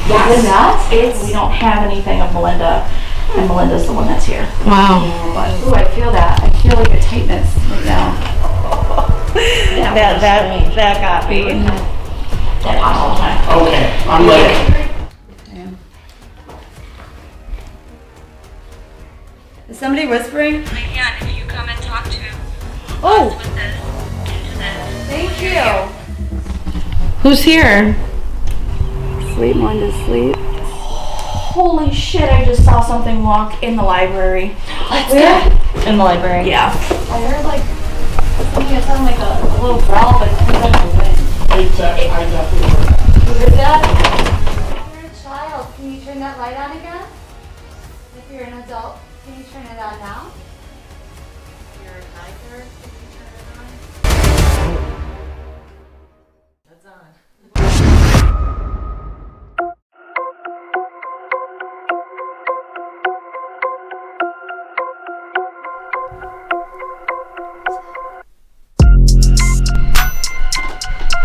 Yes. We don't have anything of Melinda, and Melinda's the one that's here. Wow. But, ooh, I feel that. I feel like a tightness right now. That got me. That pops all the time. Okay, I'm like, Is somebody whispering? Yeah, if you come and talk to Oh, with this, into this. thank you. Who's here? Sleep, Melinda's sleep. Holy shit, I just saw something walk in the library. Let's go. In the library. Yeah. I heard like, something that sounded like a little growl, but it turned out to wind. I definitely heard that. You heard that? If you're a child, can you turn that light on again? If you're an adult, can you turn it on now? If you're neither, can you turn it on? That's on.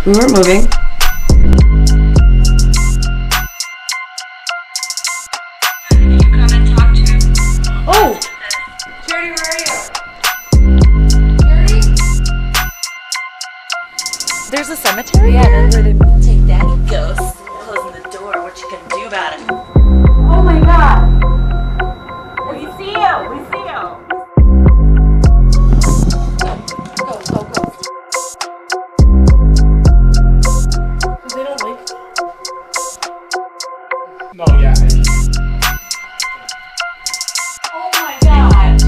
We weren't moving. If you come and talk to Oh, with this. Charity, where are you? Jerry? There's a cemetery. Yeah, that's where they take that ghost. Closing the door. What you gonna do about it? Oh my god. We see you. We see you. Go, go, go. They don't like No, yeah. Oh my god.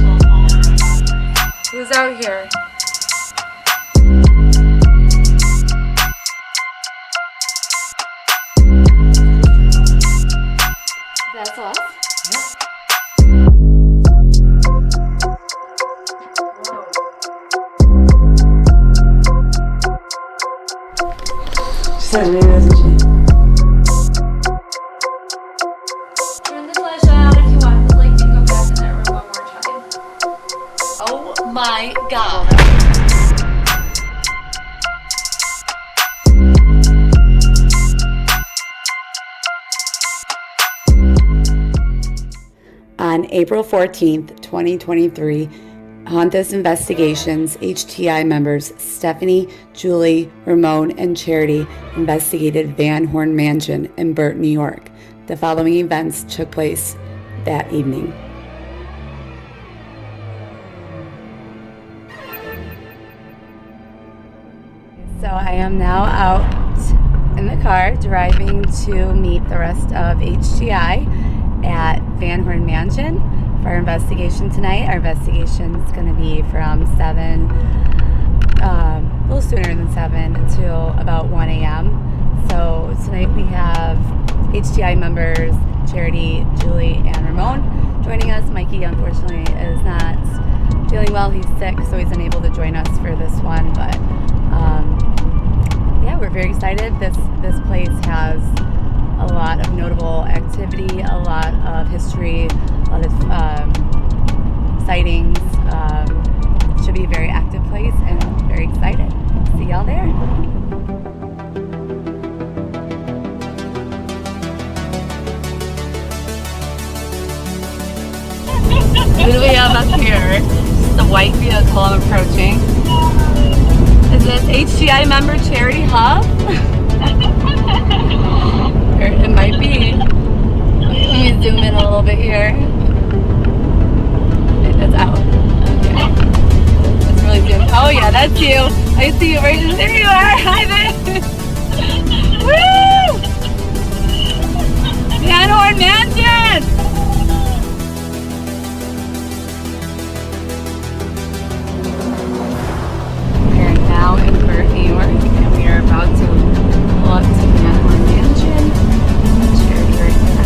Who's out here? That's us? She said maybe doesn't she? Turn the flashlight on if you want. The light can go back in that room one more time. Oh my god. On April 14th, 2023, Hauntus Investigations H.T.I members Stephanie, Julie, Ramon, and Charity investigated Van Horn Mansion in Burt, New York. The following events took place that evening. So I am now out in the car driving to meet the rest of H.T.I at Van Horn Mansion for our investigation tonight. Our investigation is going to be from 7, a little sooner than 7 to about 1 a.m. So tonight we have H.T.I members Charity, Julie, and Ramon joining us. Mikey unfortunately is not feeling well. He's sick, so he's unable to join us for this one. But yeah, we're very excited. This place has a lot of notable activity, a lot of history, a lot of sightings. Should be a very active place and very excited. See y'all there. Who do we have up here? Just the white vehicle I'm approaching. Is this H.T.I member Charity Hub? It might be. Let me zoom in a little bit here. It's out. Okay. Let's really zoom. Oh yeah, that's you. I see you right there. You are. Hi there. Woo! Van Horn Mansion. We are now in Burt, New York, and we are about to pull up to Van Horn Mansion. Charity right there.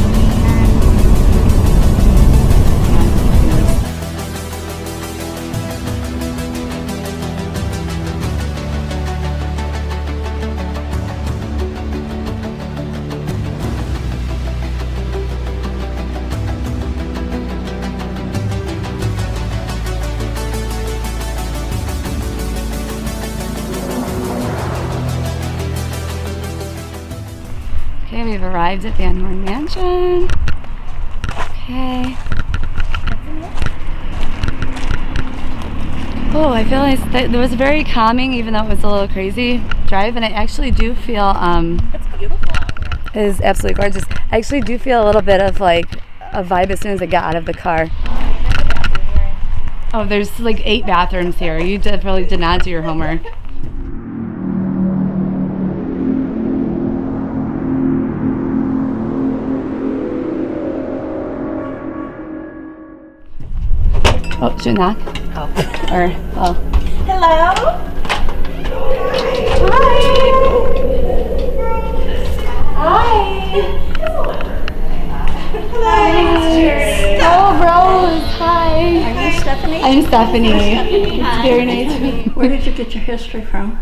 we've arrived at Van Horn Mansion. Okay. Oh, I feel like it was very calming, even though it was a little crazy drive, and I actually do feel It's beautiful out here. it is absolutely gorgeous. I actually do feel a little bit of like a vibe as soon as I got out of the car. Oh, there's like 8 bathrooms here. You definitely did not do your homework. Oh, should I knock? Oh. Or, oh. Hello? Oh, Rose, hi. Are you Stephanie? I'm Stephanie. It's very nice to meet you. Where did you get your history from?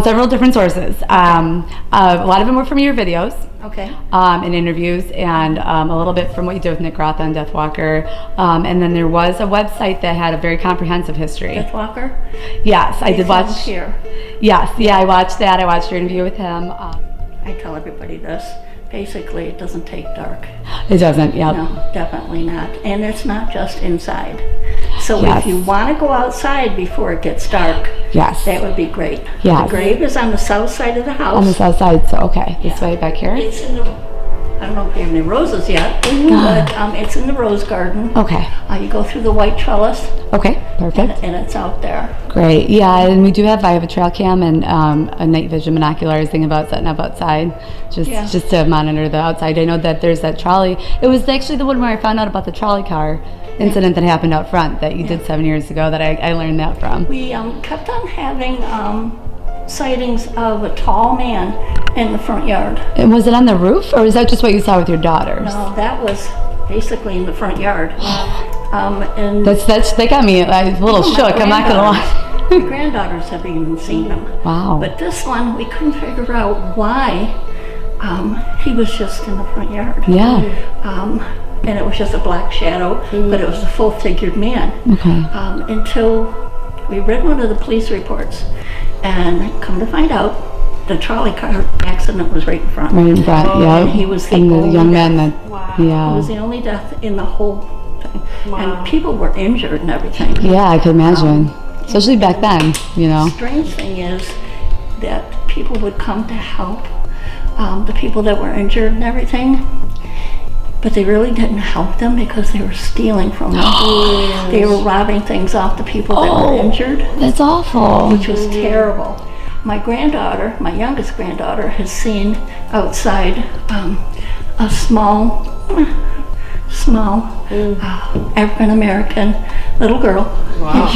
Several different sources. A lot of them were from your videos. Okay. And interviews, and a little bit from what you did with Nick Roth on Death Walker. And then there was a website that had a very comprehensive history. Death Walker? Yes, I did watch. Here. Yes, yeah, I watched that. I watched your interview with him. I tell everybody this. Basically, it doesn't take dark. It doesn't, yeah. No, definitely not. And it's not just inside. So Yes. if you want to go outside before it gets dark, Yes. that would be great. Yes. The grave is on the south side of the house. On the south side, so okay. This way back here? It's in the, I don't know if you have any roses yet, but it's in the rose garden. Okay. You go through the white trellis, Okay, perfect. and it's out there. Great. Yeah, and we do have, I have a trail cam and a night vision binocular. I was thinking about setting up outside just to monitor the outside. I know that there's that trolley. It was actually the one where I found out about the trolley car incident that happened out front that you did 7 years ago that I learned that from. We kept on having sightings of a tall man in the front yard. And was it on the roof, or is that just what you saw with your daughters? No, that was basically in the front yard. And They got me a little my shook, I'm not gonna lie. My granddaughters have even seen them. Wow. But this one, we couldn't figure out why he was just in the front yard. Yeah. And it was just a black shadow, but it was a full-figured man. Okay. Until we read one of the police reports, and come to find out, the trolley car accident was right in front. Right in front, yeah. And he was the and the only young death. man that, It yeah. was the only death in the whole thing. And people were injured and everything. Yeah, I could imagine. Especially back then, you know. Strange thing is that people would come to help the people that were injured and everything, but they really didn't help them because they were stealing from them. They were robbing things off the people that were injured, That's awful. which was terrible. My granddaughter, my youngest granddaughter, has seen outside a small African-American little girl. And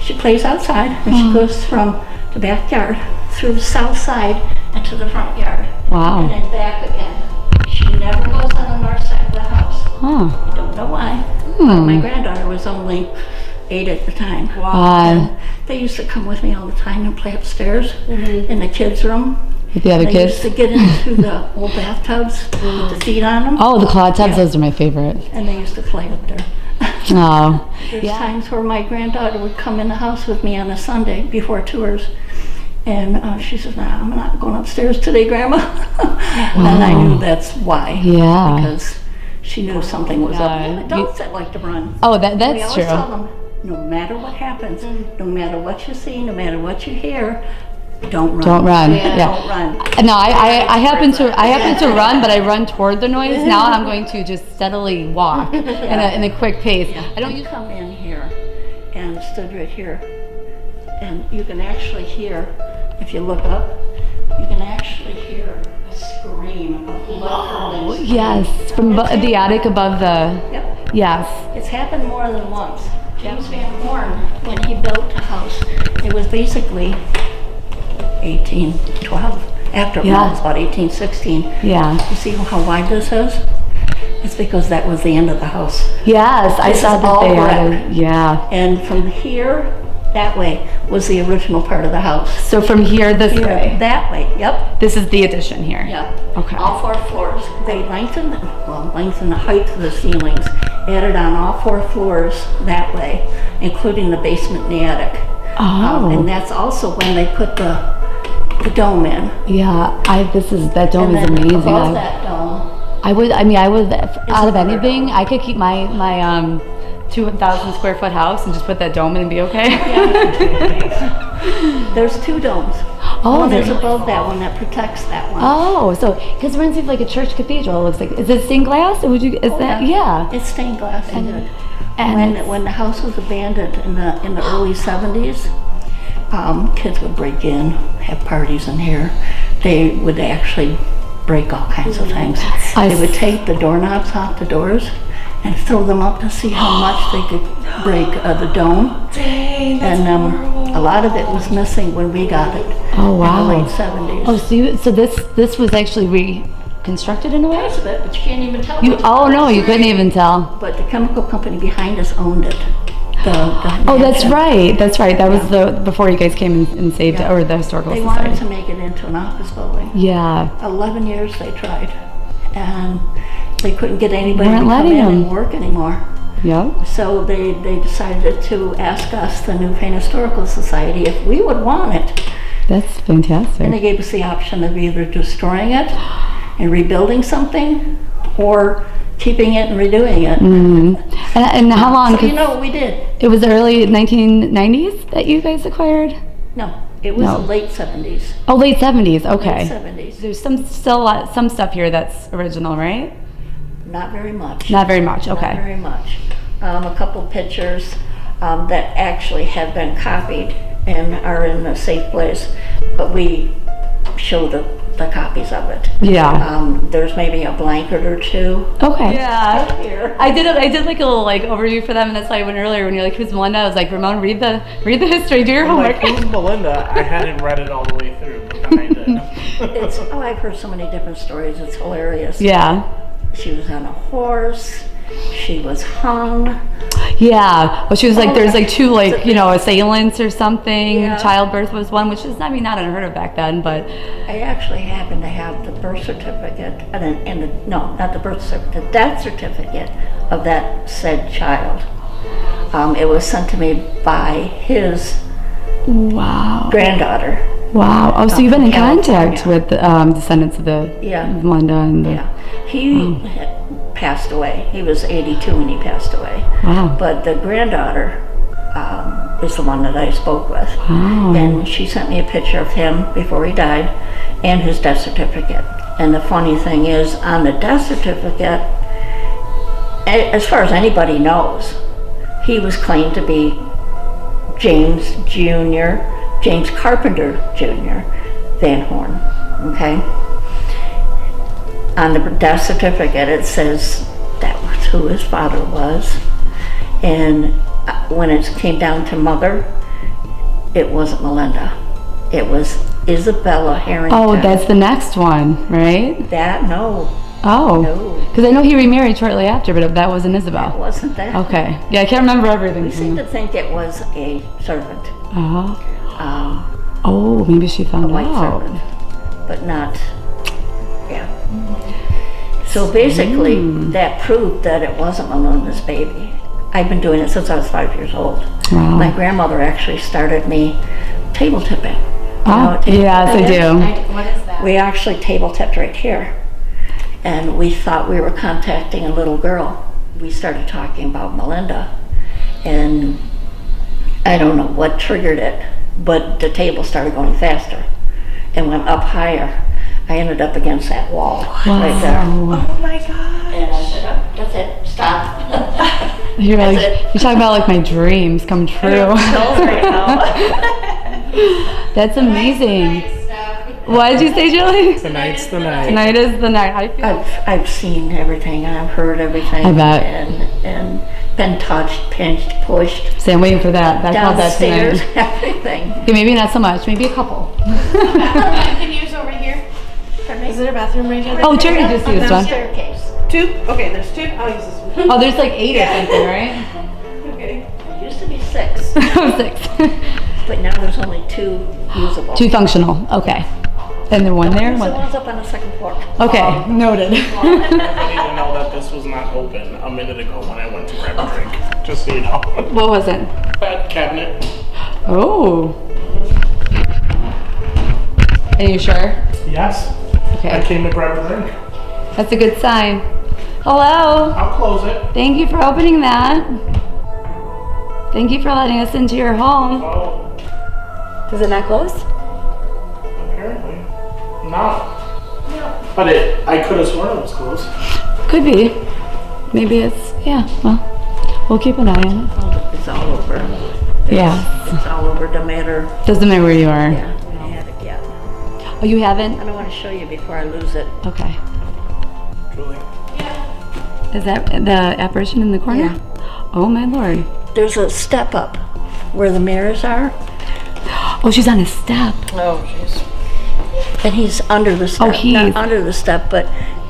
she plays outside, and she goes from the backyard through the south side and to the front yard. Wow. And then back again. She never goes on the north side of the house. Huh. I don't know why. But my granddaughter was only 8 at the time. And they used to come with me all the time and play upstairs in the kids' room. With the other They kids? used to get into the old bathtubs with the feet on them. Oh, the claw tubs, those are my favorite. And they used to play up there. Oh. There's times where my granddaughter would come in the house with me on a Sunday before tours. And she says, "Nah, I'm not going upstairs today, Grandma." And I knew that's why. Yeah. Because she knew something was up. Yeah. And adults that like to run. Oh, We that's always true. tell them, no matter what happens, no matter what you see, no matter what you hear, don't run. Don't run. Don't Yeah. run. No, I happen to run, but I run toward the noise. Now I'm going to just steadily walk in a quick pace. I don't You use. come in here and stood right here, and you can actually hear, if you look up, you can actually hear a scream of blood. Yes, from the attic above the. Yep. Yes. It's happened more than once. James Van Horn, when he built the house, it was basically 1812. After it was about 1816. Yeah. You see how wide this is? It's because that was the end of the house. Yes, I This saw is that all they brick. had. Yeah. And from here, that way, was the original part of the house. So from here this Here, way. that way, yep. This is the addition here. Yeah. Okay. All 4 floors. They lengthened the height of the ceilings, added on all 4 floors that way, including the basement and the attic. Oh. And that's also when they put the the dome in. Yeah, that dome And is then amazing. above that dome, I would, out of anything, I could keep my 2,000 square foot house and just put that dome in and be okay. there's 2 domes. Oh, One is there's- above that one that protects that one. Oh, so, because it reminds me of like a church cathedral, it looks like. Is it stained glass? Or would you, is that, yeah. It's stained glass and good. And When the house was abandoned in the early 70s, kids would break in, have parties in here. They would actually break all kinds of things. They would take the doorknobs off the doors and throw them up to see how much they could break the dome. Dang, that's And a lot of it was missing when we got it Oh, wow. in the late 70s. Oh, so this was actually reconstructed in a way? Parts of it, but you can't even tell. You, which oh no, parts. you couldn't even tell. But the chemical company behind us owned it. Oh, that's right. That's right. That was before you guys came and saved it, Yeah. or the historical They society. wanted to make it into an office building. Yeah. 11 years they tried, and they couldn't get anybody to Weren't come letting in them. and work anymore. Yep. So they decided to ask us, the Newfane Historical Society, if we would want it. That's And they fantastic. gave us the option of either destroying it and rebuilding something, or keeping it and redoing it. And how long? So you know what we did? It was the early 1990s that you guys acquired? No, it was No. the late 70s. Oh, late 70s. Okay. Late 70s. There's some stuff here that's original, right? Not very much. Not very much. Okay. Not very much. A couple pictures that actually have been copied and are in a safe place, but we show the copies of it. Yeah. There's maybe a blanket or 2. Okay. Yeah. Here. I did like a little like overview for them, and that's why I went earlier when you're like, who's Melinda? I was like, Ramon, read the history, do your I'm homework. like, who's Melinda? I hadn't read it all the way through, but then I did. I've heard so many different stories. It's hilarious. Yeah. She was on a horse. She was hung. Yeah. Well, she was like, there's like 2 like, assailants or something. Yeah. Childbirth was one, which is, I mean, not unheard of back then, but I actually happen to have the birth certificate, not the birth certificate, the death certificate of that said child. It was sent to me by his wow. granddaughter. Wow. Oh, so you've been in From contact California. with descendants of the Yeah. Melinda and the, Yeah, he passed away. He was 82 when he passed away. Wow. But the granddaughter is the one that I spoke with. Wow. And she sent me a picture of him before he died and his death certificate. And the funny thing is, on the death certificate, as far as anybody knows, he was claimed to be James Carpenter Jr. Van Horn, okay? On the death certificate, it says that was who his father was. And when it came down to mother, it wasn't Melinda. It was Isabella Harrington. Oh, that's the next one, right? That, no, Oh. No. Because I know he remarried shortly after, but that wasn't it Isabel. wasn't that. Okay. Yeah, I can't remember everything. We seem to think it was a servant, Uh-huh. Oh, maybe she a found white out. servant, but not, yeah. So basically, that proved that it wasn't Melinda's baby. I've been doing it since I was 5 years old. Wow. My grandmother actually started me table tipping. You know Oh, what table yes, I tipping is? do. What is that? We actually table tipped right here. And we thought we were contacting a little girl. We started talking about Melinda. And I don't know what triggered it, but the table started going faster and went up higher. I ended up against that wall right there. Wow. Oh my god. And I said, oh, that's it, stop. You're like, That's it. you're talking about like my dreams come true. That's amazing. What did you say, Julie? Tonight's the night. Tonight is the night. I feel. I've seen everything and I've heard everything. I bet. And been touched, pinched, pushed, See, I'm waiting for that. I called that downstairs, tonight. everything. Okay, maybe not so much. Maybe a couple. I can use over here. Is there a bathroom right here? Oh, Terry just used one. Staircase. 2? Okay, there's 2. I'll use this one. Oh, there's like 8 or something, right? Okay. There used to be 6, Oh, 6. but now there's only 2 usable. 2 functional. Okay. And then one there. There's the One. ones up on the second floor. Okay, noted. I didn't even know that this was not open a minute ago when I went to grab a drink. Just so you know. What was it? That cabinet. Oh. Are you sure? Yes. I Okay. came to grab a drink. That's a good sign. Hello. I'll close it. Thank you for opening that. Thank you for letting us into your home. Oh, Does it not close? apparently. No. But I could have sworn it was closed. Could be. Maybe it's, yeah, well, we'll keep an eye on it. It's all over. Yeah. It's all over, no matter. Doesn't matter where you are. Yeah, I had it yet. Oh, you haven't? I don't want to show you before I lose it. Okay. Julie. Is that the apparition in the corner? Yeah. Oh my lord. There's a step up where the mirrors are, Oh, she's on a step. Oh, jeez. and he's under the step. he's- Not under the step, but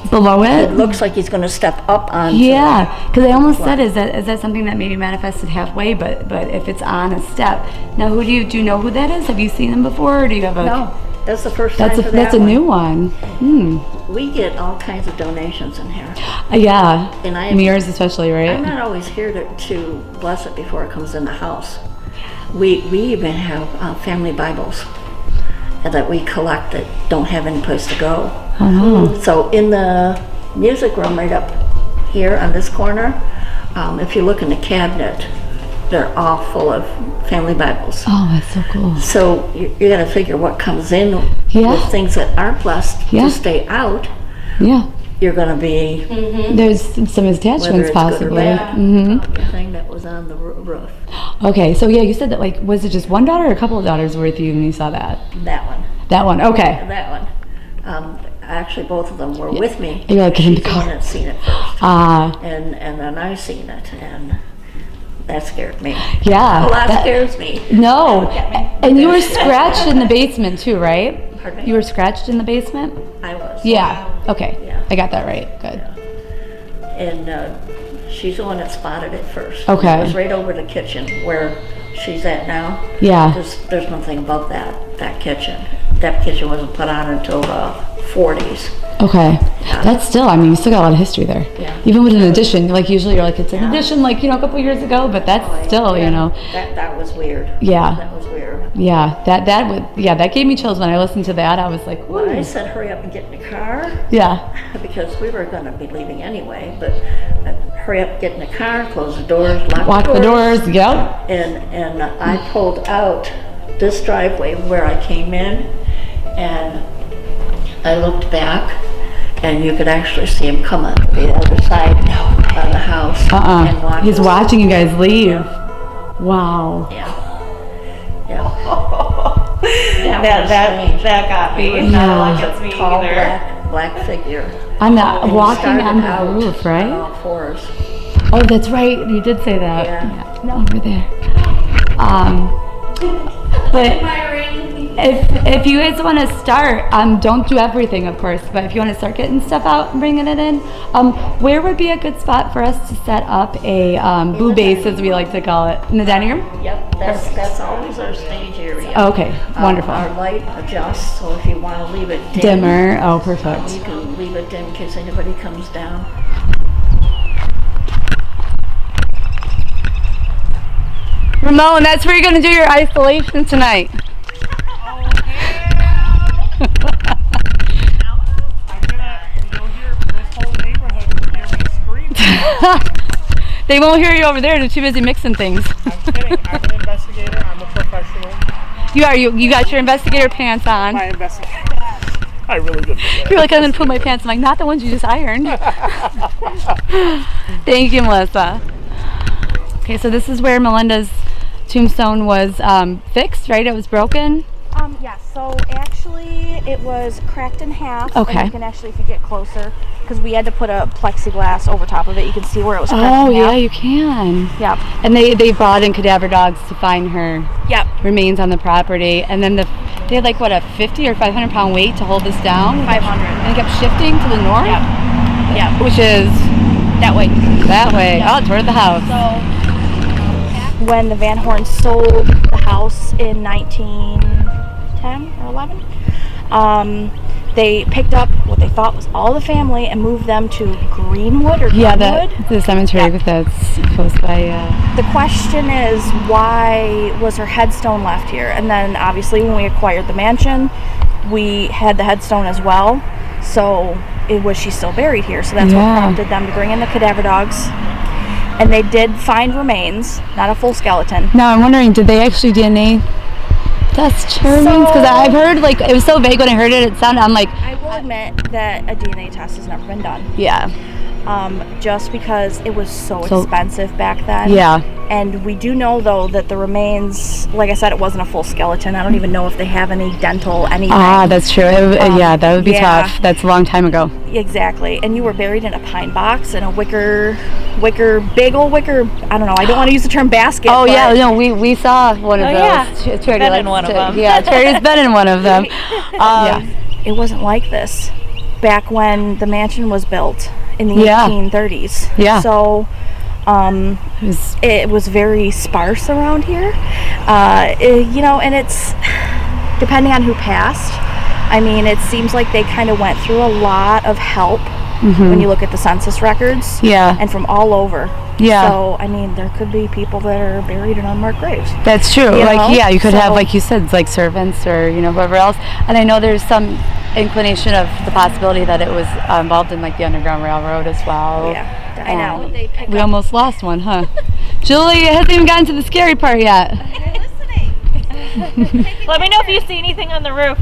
Below it? it looks like he's going to step up onto Yeah, because I almost said, is that something that maybe manifested halfway? But if it's on a step, now do you know who that is? Have you seen them before, or do you have a? No, that's the first time for That's that a one. new one. Hmm. We get all kinds of donations in here. Yeah. And Mirrors especially, right? I'm not always here to bless it before it comes in the house. We even have family Bibles that we collect that don't have any place to go. Oh. So in the music room right up here on this corner, if you look in the cabinet, they're all full of family Bibles. Oh, that's so cool. So you got to figure what comes in Yeah. with things that aren't blessed Yeah. to stay out. Yeah. You're going to be There's some whether attachments it's possibly. good or bad. Hmm. The thing that was on the roof, Okay, so yeah, you said that was it just one daughter or a couple of daughters with you when you saw that? that one. That one. Okay. And that one. Actually, both of them were with me. You're like, get in the She's the one car. that seen it first. And And then I seen it, and that scared me. yeah. Well, that that- scares me. No. Look at me. And you were scratched in the basement too, right? Pardon me? You were scratched in the basement? I was. Yeah. Okay. Yeah. I got that right. Good. And she's the one that spotted it first. Okay. It was right over the kitchen where she's at now. Yeah. There's nothing above that kitchen. That kitchen wasn't put on until the 40s. Okay. That's still, I mean, you still got a lot of history there. Yeah. Even with an addition, like usually you're like, it's an addition, like, a couple years ago, but that's still, That was weird. Yeah. That was weird. Yeah, that gave me chills when I listened to that. I was like, When I woo. said hurry up and get in the car, Yeah. because we were going to be leaving anyway, but hurry up, get in the car, close the doors, Lock the doors. Yep. And I pulled out this driveway where I came in, and I looked back, and you could actually see him come on the other side of the house. And watch He's us. watching you guys leave. Wow. Yeah. Yeah. That got me. Yeah. Like a tall black figure. On the And he walking started on the out roof, on right? all fours. Oh, that's right. You did say that. Yeah. Over there. But if you guys want to start, don't do everything, of course, but if you want to start getting stuff out and bringing it in, where would be a good spot for us to set up a boo base, as we like to call it, in the dining room? Yep, that's always our stage area. Okay, wonderful. Our light adjusts, so if you want to leave it dim, Dimmer. Oh, perfect. you can leave it dim in case anybody comes down. Ramon, that's where you're going to do your isolation tonight. You'll hear this whole neighborhood will hear me screaming. They won't hear you over there. They're too busy mixing things. I'm kidding. I'm an investigator. I'm a professional. You are. You got your investigator pants on. My investigator. I really did. You're like, I'm going to put my pants. I'm like, not the ones you just ironed. Thank you, Melissa. Okay, so this is where Melinda's tombstone was fixed, right? It was broken. Yes, so actually it was cracked in half. Okay. And you can actually, if you get closer, because we had to put a plexiglass over top of it, you can see where it was cracked Oh, in yeah, half. you can. Yep. And they brought in cadaver dogs to find her Yep. remains on the property. And then they had like, what, a 50 or 500 pound weight to hold this down? 500. And it kept shifting to the north? Yep. Yep. Which is That way. that way. Oh, toward the house. So, when the Van Horns sold the house in 1910 or 11, they picked up what they thought was all the family and moved them to Greenwood or Yeah, Glenwood. the cemetery Yep. that's close by. The question is, why was her headstone left here? And then obviously when we acquired the mansion, we had the headstone as well. So was she still buried here? So that's what prompted them to bring in the cadaver dogs. And they did find remains, not a full skeleton. Now I'm wondering, did they actually DNA test her remains? Because I've heard, like, it was so vague when I heard it. It sounded, I'm like, I will admit that a DNA test has never been done. yeah. Just because it was so expensive back then. Yeah. And we do know, though, that the remains, like I said, it wasn't a full skeleton. I don't even know if they have any dental, anything. Ah, that's true. Yeah, that would be yeah. tough. That's a long time ago. Exactly. And you were buried in a pine box in a big old wicker, I don't know, I don't want to use the term basket. Oh, yeah, no, we saw one of those. Yeah. Charity Been in one of them. Yeah, Charity's been in one of them. It wasn't like this back when the mansion was built in the 1830s. Yeah. So it was very sparse around here. And it's depending on who passed. I mean, it seems like they kind of went through a lot of help when you look at the census records. Yeah. And from all over. Yeah. So, I mean, there could be people that are buried in unmarked graves. That's true. You like, know? yeah, you could have, like you said, like servants or, whoever else. And I know there's some inclination of the possibility that it was involved in, like, the Underground Railroad as well. Yeah, I know. We almost lost one, huh? Julie hasn't even gotten to the scary part yet. Let me know if you see anything on the roof.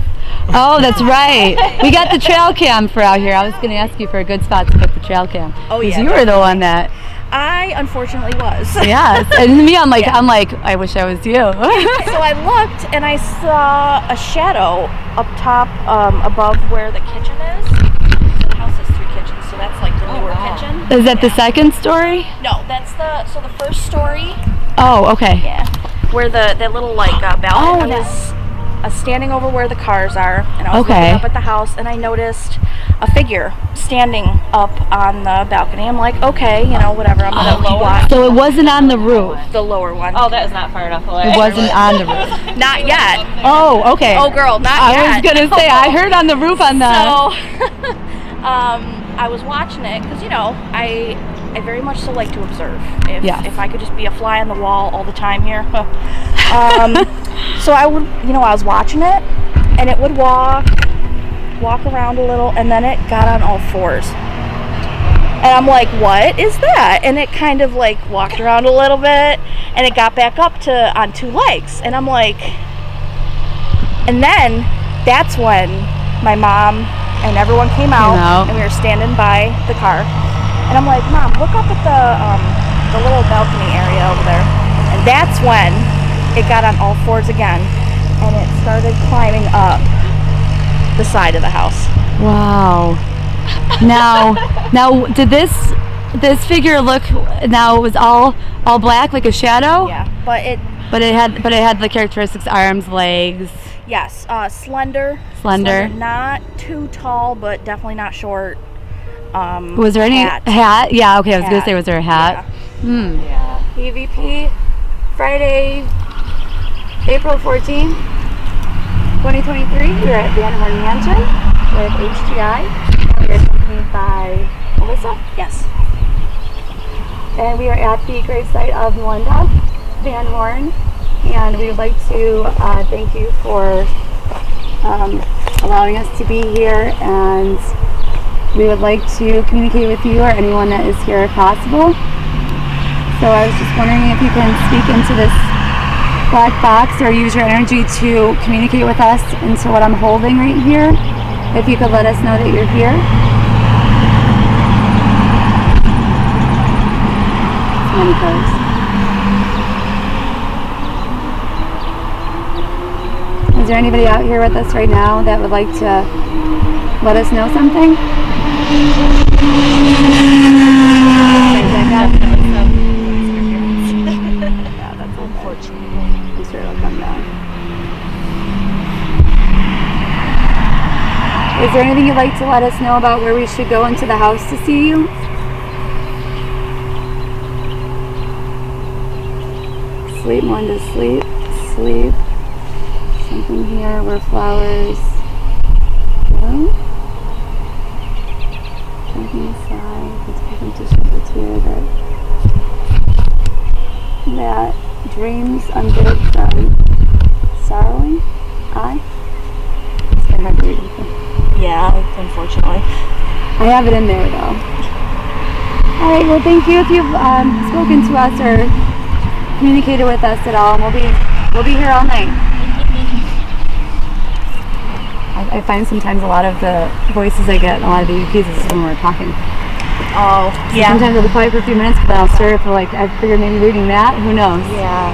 Oh, that's right. We got the trail cam for out here. I was going to ask you for a good spot to put the trail cam. Oh, yeah. Because you were the one that... I unfortunately was. Yes. And me, I'm like, I wish I was you. So I looked and I saw a shadow up top, above where the kitchen is. So the house has 3 kitchens, so that's like the newer kitchen. Is that the second story? No, that's the first story. Oh, okay. Yeah, where that little balcony. I was standing over where the cars are, and I was looking up at the house, and I noticed a figure standing up on the balcony. I'm like, okay, whatever. I'm gonna watch. So it wasn't on the roof. The lower one. Oh, that is not far enough away. It wasn't on the roof. Not yet. Oh, okay. Oh, girl, not yet. I was gonna say I heard on the roof on the. So, I was watching it because I very much so like to observe. If I could just be a fly on the wall all the time here. So I would, I was watching it, and it would walk around a little, and then it got on all 4s. And I'm like, what is that? And it kind of like walked around a little bit, and it got back up on 2 legs. And I'm like, and then that's when my mom and everyone came out, and we were standing by the car. And I'm like, Mom, look up at the little balcony area over there. And that's when it got on all 4s again, and it started climbing up the side of the house. Wow. Now, did this figure look? Now it was all black, like a shadow. Yeah, but it had the characteristics: arms, legs. Yes, slender. Not too tall, but definitely not short. Was there any hat? Yeah. Okay, I was gonna say, was there a hat? Yeah. EVP, Friday, April 14, 2023. We're at Van Horn Mansion with H.T.I. We're accompanied by Melissa. Yes. And we are at the gravesite of Melinda Van Horn. And we would like to thank you for allowing us to be here. And we would like to communicate with you or anyone that is here if possible. So I was just wondering if you can speak into this black box or use your energy to communicate with us into what I'm holding right here. If you could let us know that you're here. Many colors. Is there anybody out here with us right now that would like to let us know something? Yeah, that's unfortunate. I'm sure it'll come down. Is there anything you'd like to let us know about where we should go into the house to see you? Sleep, Melinda, sleep, sleep. Something here where flowers grow. Something inside. Let's put some tissue paper here that dreams unbid from sorrowing. I. It's very hard have it in there though. All right, well thank you if you've spoken to us or communicated with us at all. We'll be here all night. I find sometimes a lot of the voices I get in a lot of the EVPs is when we're talking. Oh, yeah. Sometimes I'll be quiet for a few minutes, but then I'll stir for like, I figured maybe reading that, who knows? Yeah,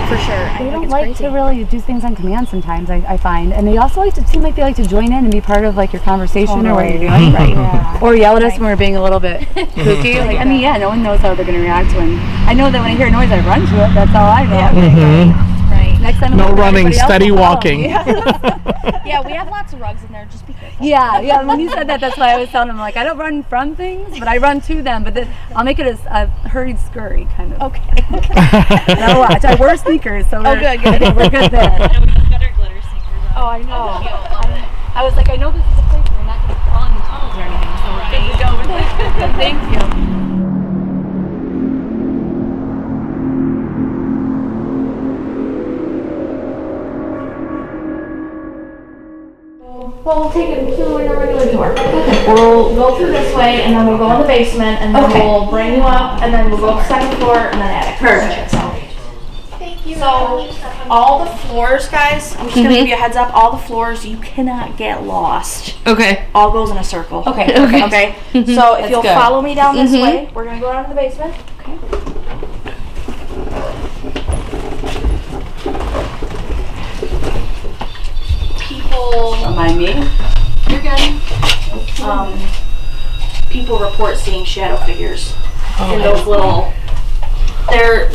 for sure. They don't like to really do things on command sometimes, I find. And they also seem like they like to join in and be part of like your conversation or what you're doing. Right. Yeah. Or yell at us when we're being a little bit kooky. Like, I mean, yeah, no one knows how they're going to react when, I know that when I hear noise, I run to it. That's all I know. Right. Next time, No running, steady walking. Yeah, we have lots of rugs in there. Just be careful. Yeah. When you said that, that's why I was telling them, like, I don't run from things, but I run to them. But then I'll make it a hurried scurry, kind of. Okay. Now watch. I wear sneakers, so good. I think we're good there. And we've got our glitter sneakers on. Oh, I know. I was like, I know this is a place where we're not going to fall on the toes or anything, so we're good to go with it. Thank you. Well, we'll take it to your regular door. We'll go through this way, and then we'll go in the basement, and then we'll bring you up, and then we'll go to the second floor, and then attic. Perfect. Thank you. So, all the floors, guys, I'm just going to give you a heads up, all the floors, you cannot get lost. Okay. All goes in a circle. Okay. Okay? So, if you'll good. follow me down this way, we're going to go down to the basement. People... Remind me. You're good. People report seeing shadow figures in those little. They're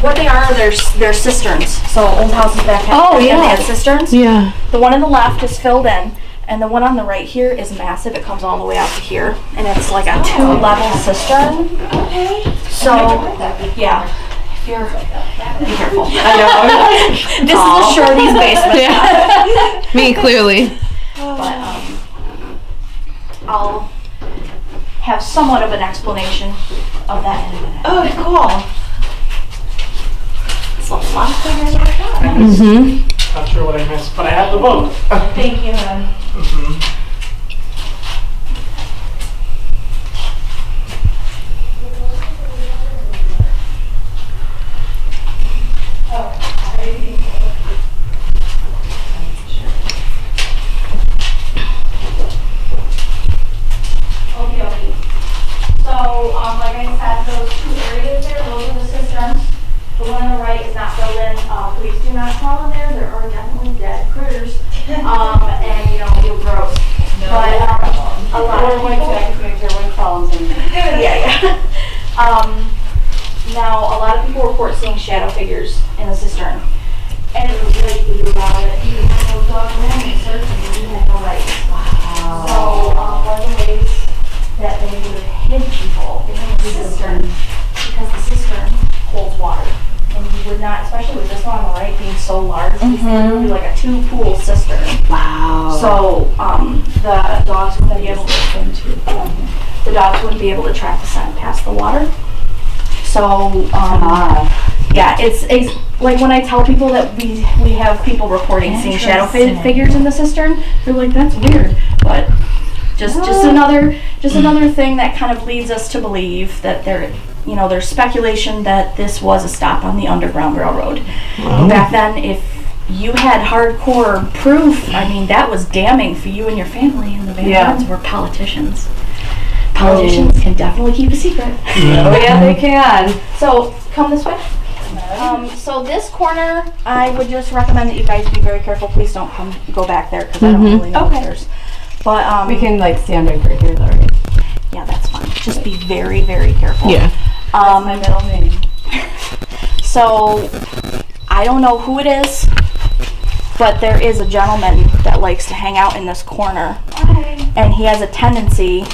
cisterns. So old houses back then, they had cisterns. Yeah. The one on the left is filled in, and the one on the right here is massive. It comes all the way out to here, and it's like a 2-level cistern. Okay. So yeah. Be careful. I know. This is a Shorty's basement. Yeah. Me, clearly. But I'll have somewhat of an explanation of that in a minute. Oh, cool. It's a lot of figures I got. Not sure what I missed, but I have the book. Thank you, man. Like I said, those 2 areas there, those are the cisterns. The one on the right is not filled in. Please do not crawl in there. There are definitely dead critters. And you'll gross. No, but a lot of now a lot of people report seeing shadow figures in the cistern. And it was really easy to do about it. You had no dog in the search and you had no rights. Wow. So one of the ways that they would have hid people is in the cistern, because the cistern holds water. And you would not, especially with this one on the right being so large, it's literally like a 2-pool cistern. Wow. So the dogs wouldn't be able to track the scent past the water. So yeah, it's like when I tell people that we have people reporting seeing shadow figures in the cistern, they're like, that's weird, but just another thing that kind of leads us to believe that there's speculation that this was a stop on the Underground Railroad. Back then, if you had hardcore proof, I mean, that was damning for you and your family, and the Van Horns were politicians. Politicians can definitely keep a secret. Oh yeah, they can. So, come this way. So this corner, I would just recommend that you guys be very careful. Please don't go back there, because I don't really know if there's. But we can like stand right here, though. Right? Yeah, that's fine. Just be very, very careful. Yeah. That's my middle name. So I don't know who it is, but there is a gentleman that likes to hang out in this corner, and he has a tendency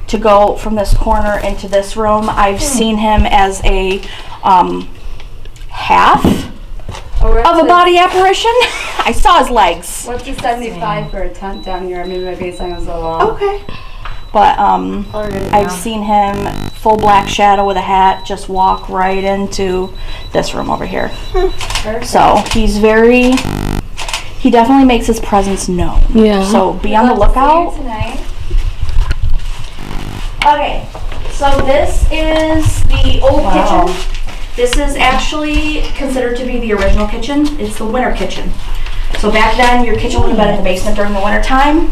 to go from this corner into this room. I've seen him as a half of a body apparition. I saw his legs. What's the 75 for a tent down here? Maybe my baseline was a little long. Okay. But I've seen him full black shadow with a hat just walk right into this room over here. So he definitely makes his presence known. Yeah. So be on the lookout. Okay, so this is the old kitchen. This is actually considered to be the original kitchen. It's the winter kitchen. So back then, your kitchen would have been in the basement during the winter time.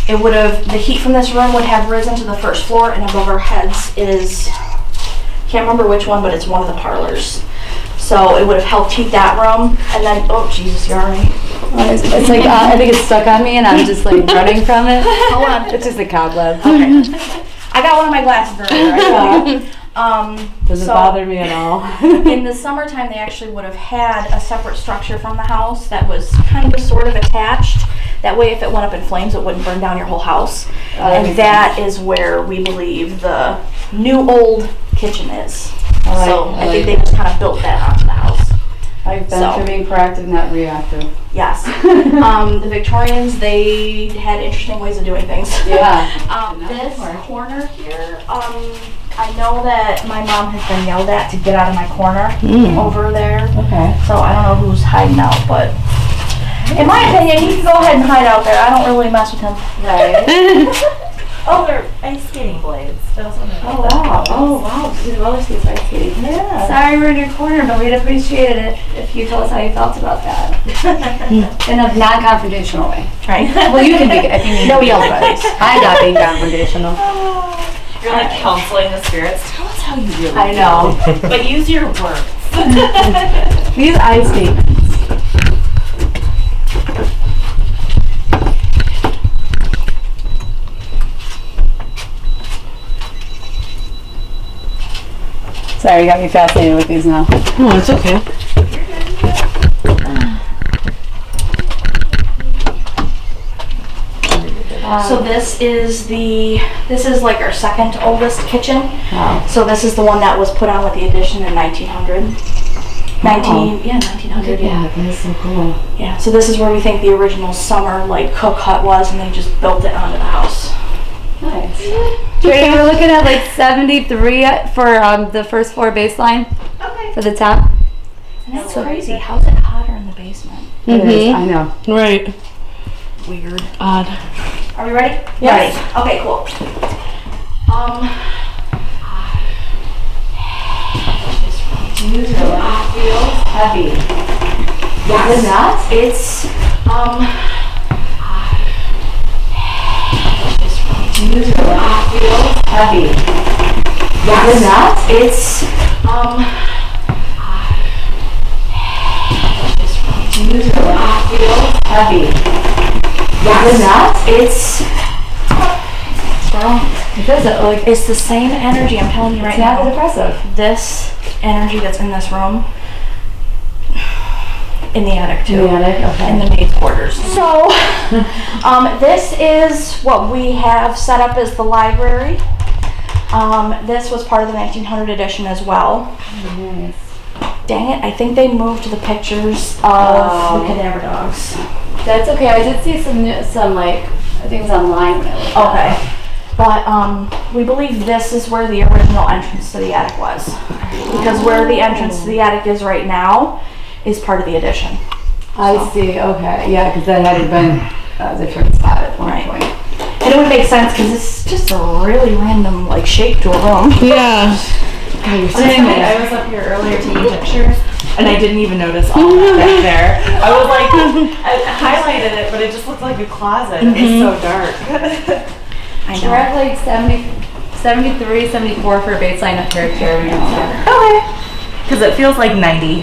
It would have, the heat from this room would have risen to the first floor, and above our heads is, can't remember which one, but it's one of the parlors. So it would have helped heat that room, and then, oh Jesus, you're alright. It's like, I think it's stuck on me and I'm just like running from it. Hold on. It's just a cobweb. Okay. I got one of my glasses earlier. Doesn't bother me at all. In the summertime, they actually would have had a separate structure from the house that was kind of sort of attached. That way, if it went up in flames, it wouldn't burn down your whole house. And that is where we believe the new old kitchen is. I think they just kind of built that onto the house. I've been for being proactive, not reactive. Yes. The Victorians, they had interesting ways of doing things. Yeah. This corner here, I know that my mom has been yelled at to get out of my corner over there. Okay. So I don't know who's hiding out, but in my opinion, he can go ahead and hide out there. I don't really mess with him. Right. Oh, they're ice skating blades. Oh wow. These roller skates are ice skating. Yeah. Sorry we're in your corner, but we'd appreciate it if you told us how you felt about that. In a non-confrontational way. Right. Well, you can be, if you need No to. yelling buddies. I'm not being confrontational. You're like counseling the spirits. Tell us how you really I know. feel. But use your words. These ice statements. Sorry, you got me fascinated with these now. Oh, it's okay. So this is like our second oldest kitchen. Wow. So this is the one that was put on with the addition in 1900. 1900, yeah. That is so cool. Yeah, so this is where we think the original summer like cook hut was, and they just built it onto the house. Nice. Jody, we're looking at like 73 for the first floor baseline. Okay. For the top. And that's crazy. How's it hotter in the basement? It is, I know. Right. Weird. Odd. Are we ready? Yes. Ready. Okay, cool. Feels heavy. Yes. Is it not? It's Feels heavy. yes. Is it not? It's Feels heavy. yes. Is it not? It's well, It doesn't like it's the same energy. I'm telling you right it's not now. depressive. This energy that's in this room, in the attic too. In the attic, okay. In the maid's quarters. So, this is what we have set up as the library. This was part of the 1900 edition as well. Nice. Dang it, I think they moved the pictures of the cadaver dogs. That's okay. I did see some like things online when I looked at it. Okay. But we believe this is where the original entrance to the attic was. Because where the entrance to the attic is right now is part of the addition. I see. Okay. Yeah, because that had been a different spot at one Right. point. And it would make sense because it's just a really random like shape to a room. Yeah. I was up here earlier taking pictures, and I didn't even notice all that back there. I was like, I highlighted it, but it just looked like a closet. It's so dark. I We're at like 73, 74 for a baseline of character. Okay. Because it feels like 90.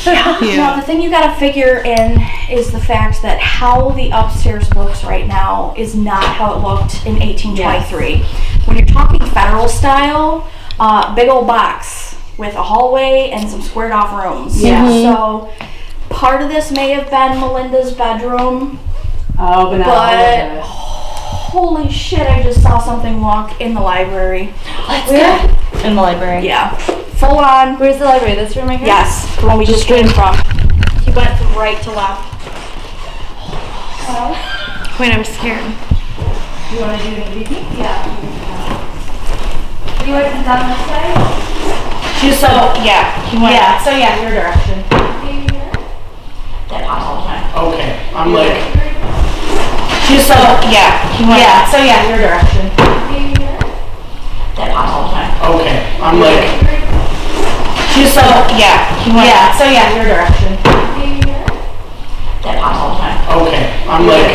No, the thing you gotta figure in is the fact that how the upstairs looks right now is not how it looked in 1823. When you're talking federal style, big old box with a hallway and some squared off rooms. Yeah. So part of this may have been Melinda's bedroom, Oh, but not all of but it. holy shit, I just saw something walk in the library. Let's Where? In the library. Yeah. Full on. Where's the library? This room right here? Yes, the one we just came from. He went from right to left. Wait, I'm scared. You want to do an EVP? Yeah. You want to come down this way? So, yeah, he went Yeah, so yeah, your direction. that house all the time. Okay, I'm like, So, yeah, he went Yeah, so yeah, your direction. Okay, I'm like, So, yeah. Yeah, so yeah, your direction. That pops all the time. okay, I'm like,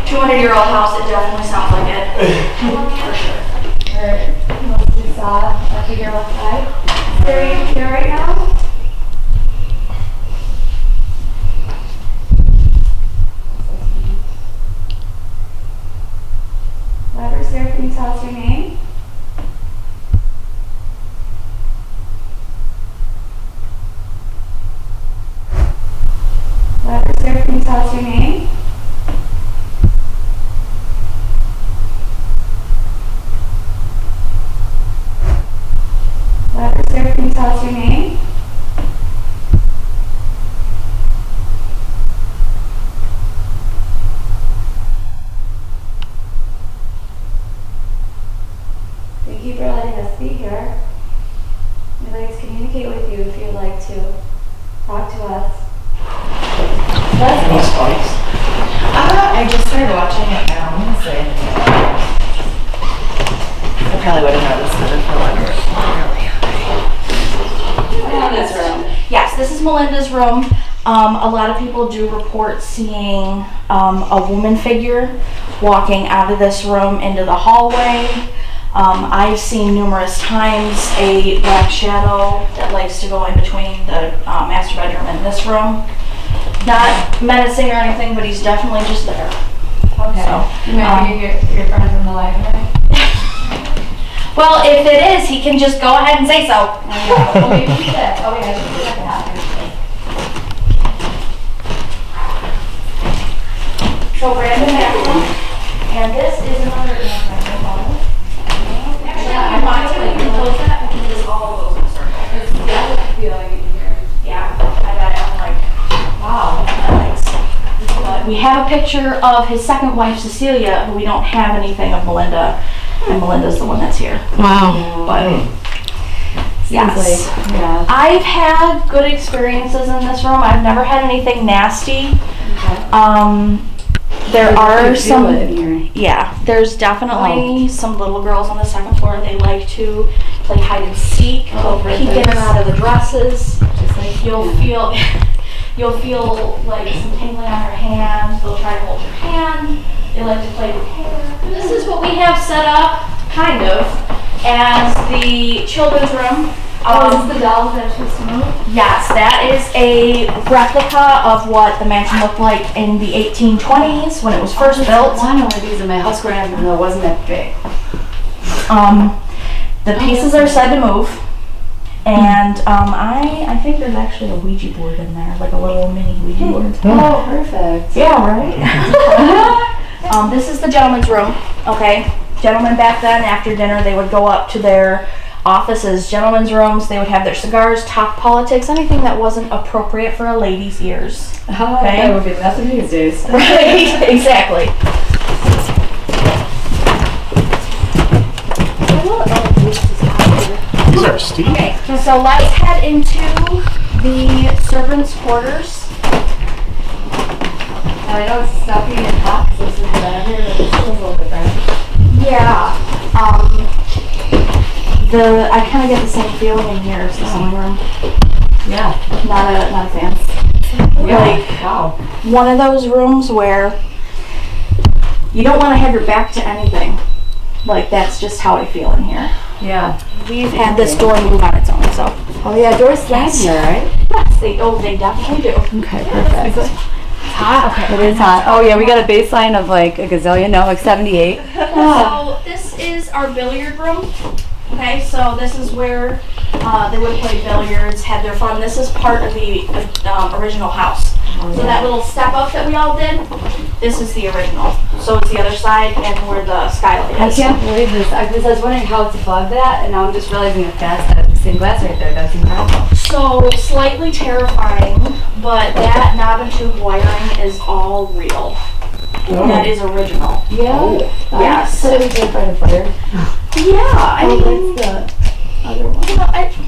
200-year-old house, it definitely sounds like it. For sure. Alright, you saw a figure left eye. Are you here right now? Whoever's there, can you tell us your name? Whoever's there, can you tell us your name? Whoever's there, can you tell us your name? Thank you for letting us be here. We'd like to communicate with you if you'd like to talk to us. any spikes? I just started watching it now. I'm gonna say I probably would have noticed it if I wasn't Melinda's room. Yes, this is Melinda's room. A lot of people do report seeing a woman figure walking out of this room into the hallway. I've seen numerous times a black shadow that likes to go in between the master bedroom and this room. Not menacing or anything, but he's definitely just there. Okay. So, Maybe your friend from the library? well, if it is, he can just go ahead and say so. Well, maybe he did. Oh, yeah, I should see that happen. So Brandon bathroom, and this is another model. Actually, I want to close that because this all goes in a circle. Yeah, I feel like you can hear. Yeah, I bet I'm like, wow, that thanks. But we have a picture of his second wife, Cecilia, but we don't have anything of Melinda, and Melinda's the one that's here. Wow. But yes, Yeah. I've had good experiences in this room. I've never had anything nasty. There are some. Yeah, there's definitely some little girls on the second floor. They like to play hide and seek. They'll peek in and out of the dresses. Just like You'll feel like some tingling on her hand. They'll try to hold your hand. They like to play with hair. This is what we have set up, kind of, as the children's room. is this the dolls that are supposed to move? Yes, that is a replica of what the mansion looked like in the 1820s when it was first built. One of these in my house growing up, even though it wasn't that big. The pieces are said to move, and I think there's actually a Ouija board in there, like a little mini Ouija board. Oh, perfect. Yeah, right. This is the gentleman's room. Okay, gentlemen back then after dinner they would go up to their offices, gentlemen's rooms. They would have their cigars, talk politics, anything that wasn't appropriate for a lady's ears. Okay, That would be nothing these days. right? Exactly. These are steep. Okay, so let's head into the servants' quarters. I know it's stuffy and hot because this is down here, but it feels a little different. Yeah. I kind of get the same feeling in here as the sewing room. Yeah. Not a fan. Like, Wow. one of those rooms where you don't want to have your back to anything. Like, that's just how I feel in here. Yeah. We've had this door move on its own, so. Oh yeah, doors slam here, right? Yes, they definitely do. Okay, perfect. It's hot. Okay. It is hot. Oh yeah, we got a baseline of like a gazillion, no, like 78. So this is our billiard room. Okay, so this is where they would play billiards, had their fun. This is part of the original house. So that little step up that we all did, this is the original. So it's the other side and where the skylight I is. can't believe this. I was wondering how it's above that, and now I'm just realizing that that's the same glass right there. That's incredible. So slightly terrifying, but that knob and tube wiring is all real. That is original. Yeah. Yes. So we did by the fire. Yeah, I mean, That's the other one. you know, I think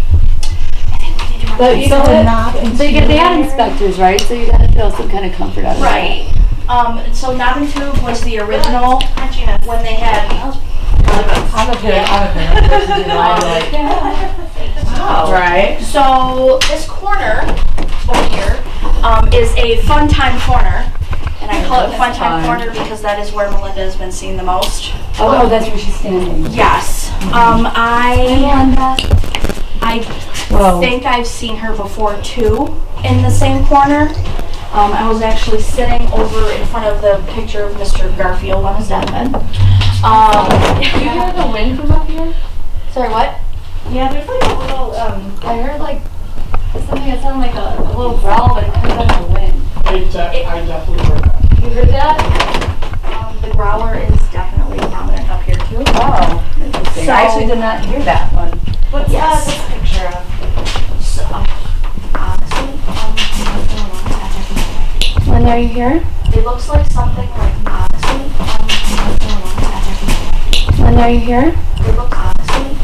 we need to But you know the what? knob and So you get tube dad inspectors, right? So you gotta feel some kind of comfort out of that. Right. So knob and tube was the original when they had I'm a parent. Wow. Right. So this corner over here is a fun time corner. And I call it fun time corner because that is where Melinda has been seen the most. Oh, that's where she's standing. Yes. I think I've seen her before too in the same corner. I was actually sitting over in front of the picture of Mr. Garfield on his deathbed. Do you hear the wind from up here? Sorry, what? Yeah, there's like a little, I heard like something that sounded like a little growl, but it comes out of the wind. I definitely heard that. You heard that? The growler is definitely prominent up here too. Oh, interesting. So, I actually did not hear that one. What's this picture of? So, honestly, Linda, are you here? It looks like something like honestly. Linda, are you here? It looks honestly.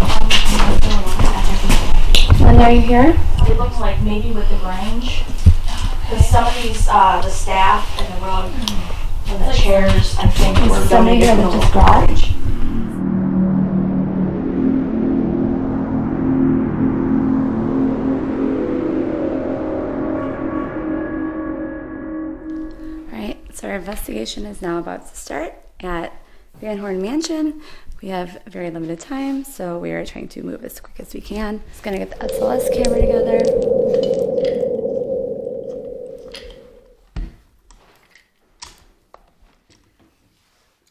Linda, are you here? It looks like maybe with the Grange. Because some of these, the staff and the rug and the chairs, I think, were donated from the Grange. So our investigation is now about to start at Van Horn Mansion. We have very limited time, so we are trying to move as quick as we can. Just gonna get the SLS camera together.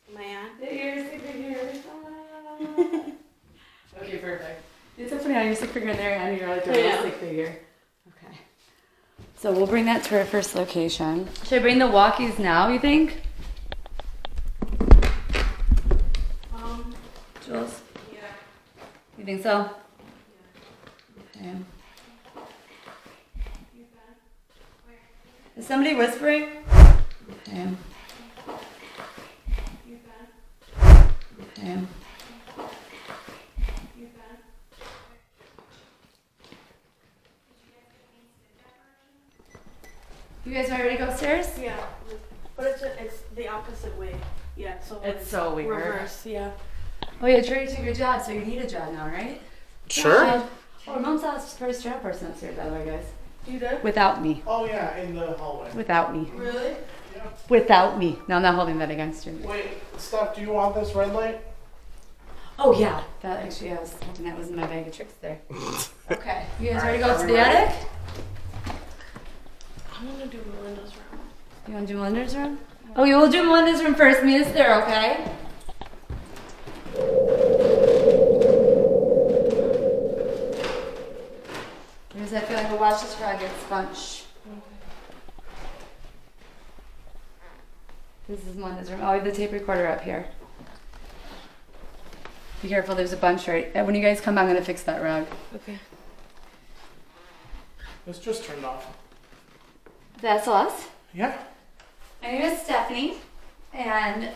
Am I on? You're stick figure. Okay, perfect. It's so funny how you're stick figure there and you're like a real stick figure. Okay. So we'll bring that to our first location. Should I bring the walkies now, you think? Jules? Yeah. You think so? Yeah. Okay. Is somebody whispering? Okay. Okay. You guys ready to go upstairs? Yeah. But it's the opposite way. Yeah, so It's so weird. reverse, yeah. Oh yeah, Trey took your job, so you need a job now, right? Sure. Oh, Mom's house first job person upstairs, by the way, guys. You did? Without me. Oh yeah, in the hallway. Without me. Really? Yeah. Without me. No, I'm not holding that against you. Wait, Steph, do you want this red light? Oh yeah. That actually, I was hoping that was in my bag of tricks there. Okay. You guys ready to go up to the attic? I'm gonna do Melinda's room. You want to do Melinda's room? Oh, you will do Melinda's room first. Meet us there, okay? Because I feel like we'll watch this frog get sponge. This is Melinda's room. Oh, I have the tape recorder up here. Be careful, there's a bunch right. When you guys come, I'm gonna fix that rug. Okay. It's just turned off. That's us. Yeah. My name is Stephanie, and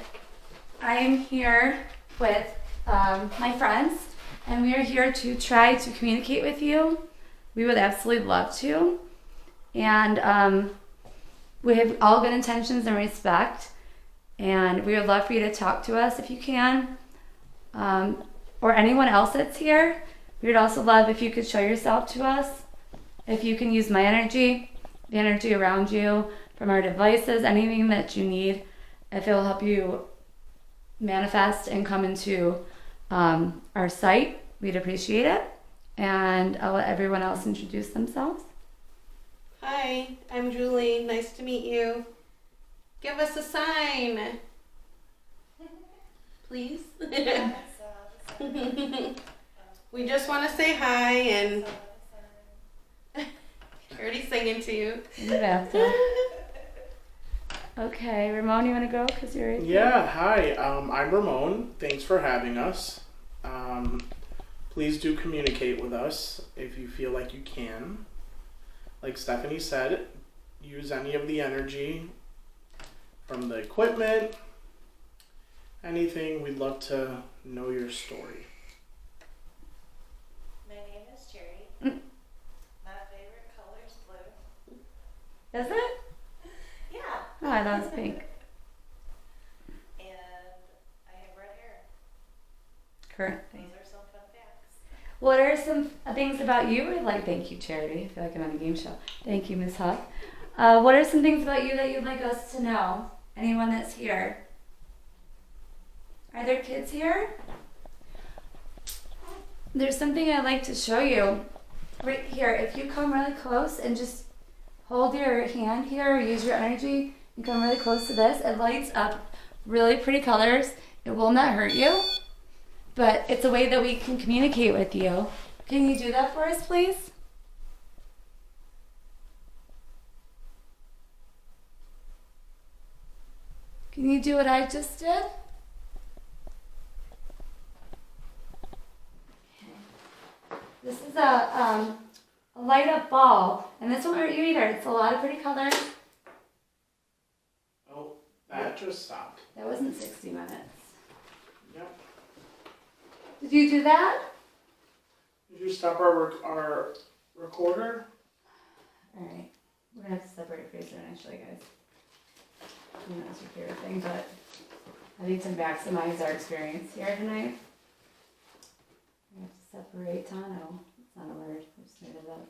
I am here with my friends, and we are here to try to communicate with you. We would absolutely love to, and we have all good intentions and respect, and we would love for you to talk to us if you can, or anyone else that's here. We would also love if you could show yourself to us, if you can use my energy, the energy around you, from our devices, anything that you need, if it will help you manifest and come into our site, we'd appreciate it. And I'll let everyone else introduce themselves. Hi, I'm Julie. Nice to meet you. Give us a sign. Please. We just want to say hi and already singing to you. In the bathtub. Okay, Ramon, you want to go? Because you're right there. Yeah, hi. I'm Ramon. Thanks for having us. Please do communicate with us if you feel like you can. Like Stephanie said, use any of the energy from the equipment, anything. We'd love to know your story. My name is Cherry. My favorite color is blue. Is it? Yeah. Oh, I thought it was pink. And I have red hair. Current Those thing. are some fun facts. What are some things about you? Thank you, Charity. I feel like I'm on a game show. Thank you, Miss Huff. What are some things about you that you'd like us to know? Anyone that's here? Are there kids here? There's something I'd like to show you. Right here, if you come really close and just hold your hand here or use your energy and come really close to this, it lights up really pretty colors. It will not hurt you, but it's a way that we can communicate with you. Can you do that for us, please? Can you do what I just did? This is a light up ball, and this won't hurt you either. It's a lot of pretty colors. Oh, that just stopped. That wasn't 60 minutes. Yep. Did you do that? Did you stop our recorder? All right. We're gonna have to separate freezer actually, guys. I know that's your favorite thing, but I need to maximize our experience here tonight. We have to separate Tano. It's not a word. I just made it up.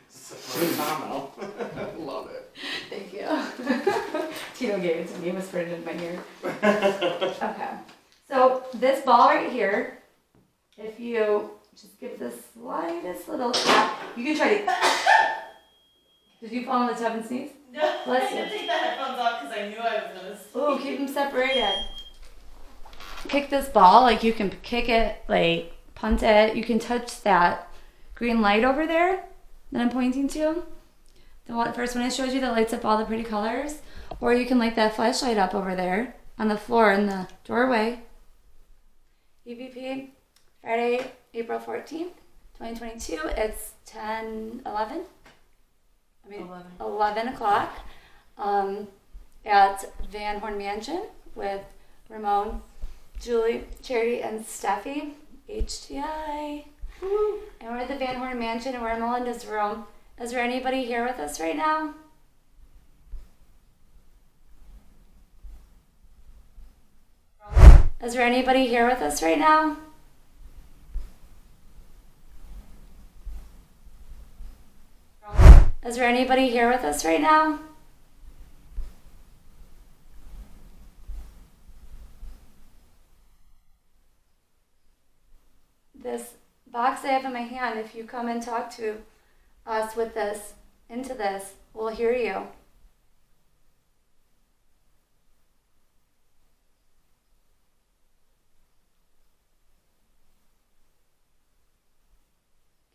Soprano. Love it. Thank you. Tito gave it to me, whispered it in my ear. Okay. So this ball right here, if you just give the slightest little tap, you can try to. Did you fall in the tub and sneeze? No, Bless I did you. take the headphones off because I knew I was gonna. Oh, keep them separated. Kick this ball, like you can kick it, like punt it. You can touch that green light over there that I'm pointing to. The first one I showed you that lights up all the pretty colors. Or you can light that flashlight up over there on the floor in the doorway. EVP, Friday, April 14th, 2022. It's 11 o'clock at Van Horn Mansion with Ramon, Julie, Charity, and Steffi. H.T.I. And we're at the Van Horn Mansion and we're in Melinda's room. Is there anybody here with us right now? Is there anybody here with us right now? Is there anybody here with us right now? This box I have in my hand, if you come and talk to us with this, into this, we'll hear you.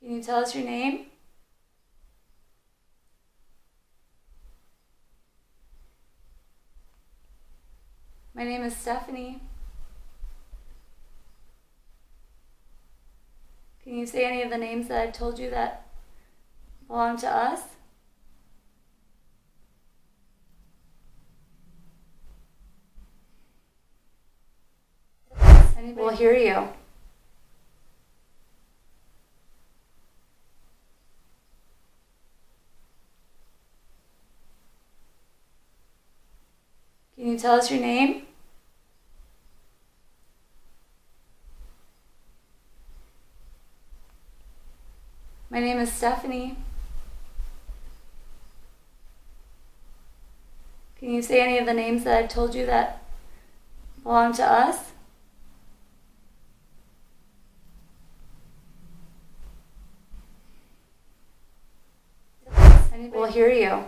Can you tell us your name? My name is Stephanie. Can you say any of the names that I've told you that belong to us? We'll hear you. Can you tell us your name? My name is Stephanie. Can you say any of the names that I've told you that belong to us? We'll hear you.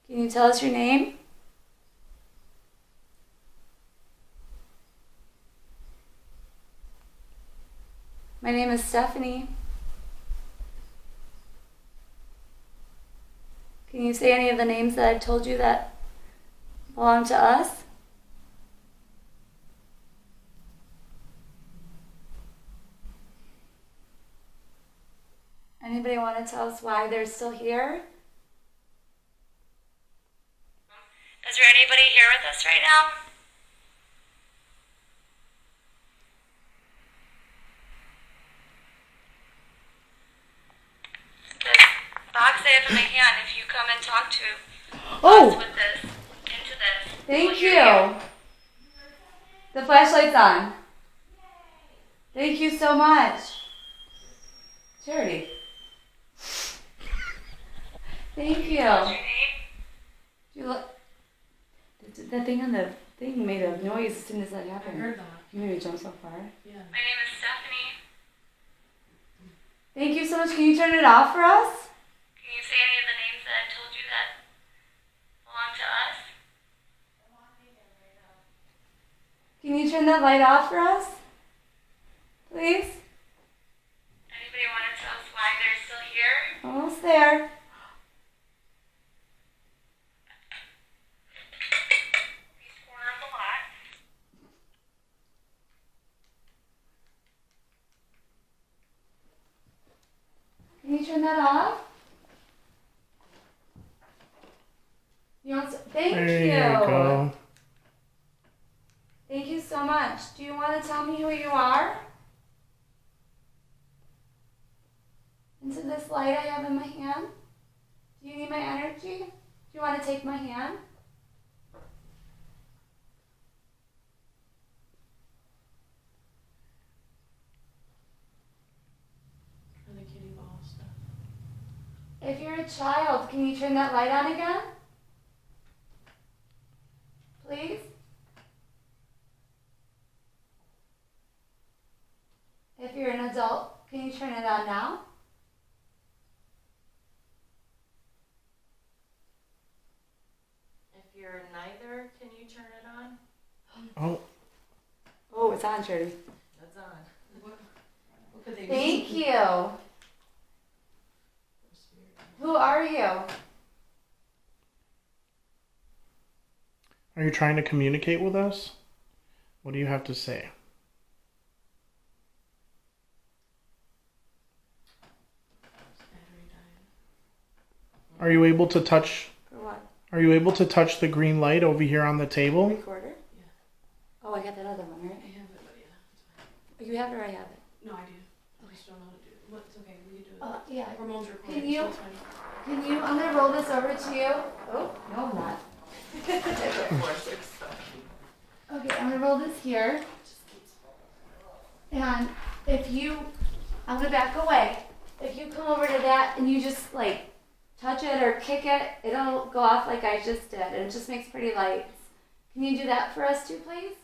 Can you tell us your name? My name is Stephanie. Can you say any of the names that I've told you that belong to us? Anybody want to tell us why they're still here? Is there anybody here with us right now? This box and talk to Oh. us with this, into this. Thank We'll hear you. The flashlight's on. Thank you so much. Charity. Thank you. What's your name? You look. That thing on the thing made a noise as soon as that happened. I heard that. You made me jump so far. Yeah. My name is Stephanie. Thank you so much. Can you turn it off for us? Can you say any of the names that I told you that belong to us? Can you turn that light off for us? Please? Anybody want to tell us why they're still here? Almost there. East corner of the lot. Can you turn that off? You want to, thank There you. you go. Thank you so much. Do you want to tell me who you are? Into this light I have in my hand? Do you need my energy? Do you want to take my hand? For the kitty ball stuff. If you're a child, can you turn that light on again? Please? If you're an adult, can you turn it on now? If you're neither, can you turn it on? Oh, Oh, it's on, Charity. That's on. What could they Thank you. Who are you? are you trying to communicate with us? What do you have to say? Are you able to touch? For what? Are you able to touch the green light over here on the table? Recorder? Yeah. Oh, I got that other one, right? I have it, but yeah, it's fine. You have it or I have it? No, I do. I just don't know how to do it. Well, it's okay. We can do it. Yeah. Ramon's recording, Can you- so it's fine. Can you, I'm gonna roll this over to you. Oh, no, I'm not. Okay, I'm gonna roll this here. And if you, I'm gonna back away. If you come over to that and you just like touch it or kick it, it'll go off like I just did. And it just makes pretty lights. Can you do that for us too, please?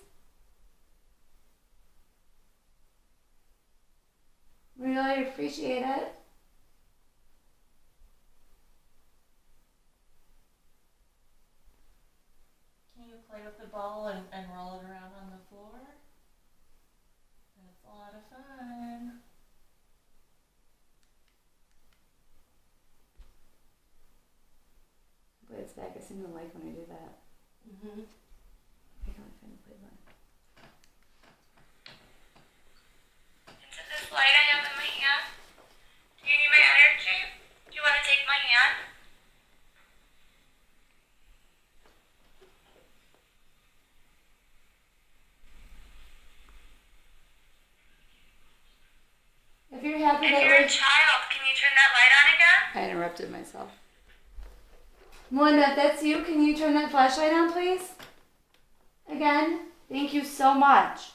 We really appreciate it. Can you play with the ball and roll it around on the floor? That's a lot of fun. But it's back. I seem to like when I do that. Mm-hmm. I can't find the play button. Into this light I have in my hand. Do you need my energy? Do you want to take my hand? If you're happy If that you're we're... a child, can you turn that light on again? I interrupted myself. Melinda, if that's you, can you turn that flashlight on, please? Again, thank you so much.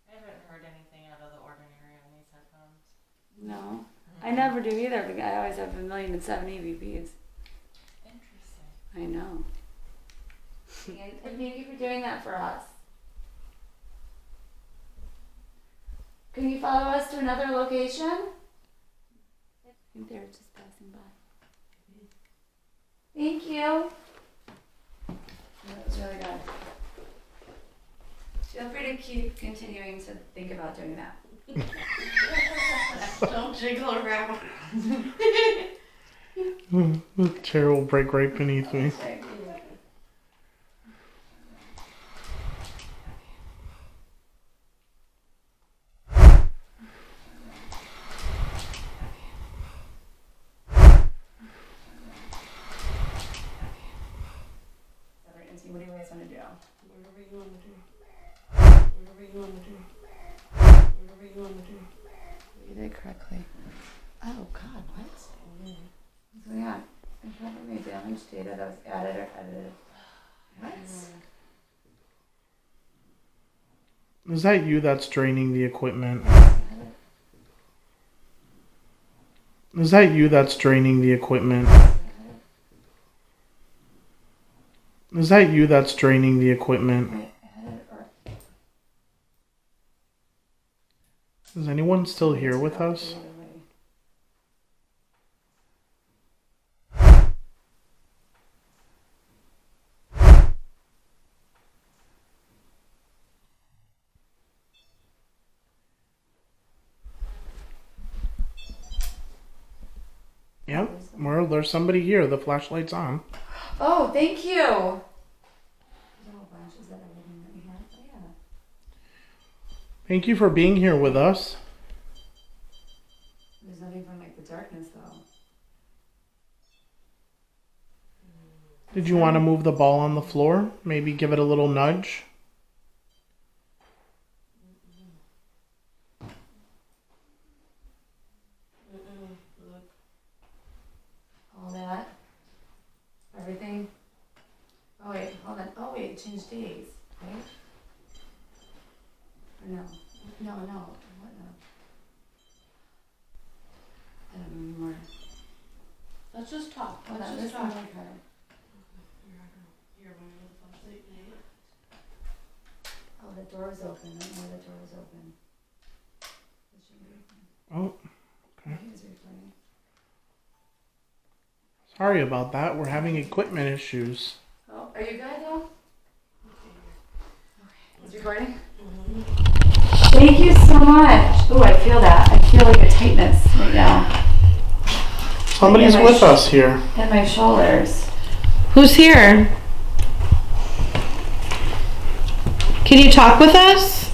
I haven't heard anything out of the ordinary on these headphones. No, I never do either. Because I always have 1,000,007 EVP'S. Interesting. I know. And thank you for doing that for us. Can you follow us to another location? I think they're just passing by. Thank you. That was really good. Feel free to keep continuing to think about doing that. Don't jiggle around. The chair will break right beneath me. Okay. What do you guys want to do? Whatever you want to do. Whatever you You did it correctly. Oh God, what? What's going on? I probably made damage data that was added or edited. What? Is that you that's draining the equipment? Is that you that's draining the equipment? Is that you that's draining the equipment? Is anyone still here with us? Yep, well, there's somebody here. The flashlight's on. Oh, thank you. There's a whole bunch. Is that everything that we have? Oh, yeah. Thank you for being here with us. There's nothing from like the darkness though. Did you want to move the ball on the floor? Maybe give it a little nudge? All that. Everything. Oh wait, hold on. Oh wait, change days, right? Or no? No. What no? I don't know anymore. Let's just talk. Hold Let's on, just this talk. one like her. Oh, the door was open. I don't know why the door was open. It shouldn't be open. Oh, okay. It is recording. Sorry about that. We're having equipment issues. Oh, are you good though? Okay. It's recording? Thank you so much. Oh, I feel that. I feel like a tightness right now. Somebody's with us here. In my shoulders. Who's here? Can you talk with us?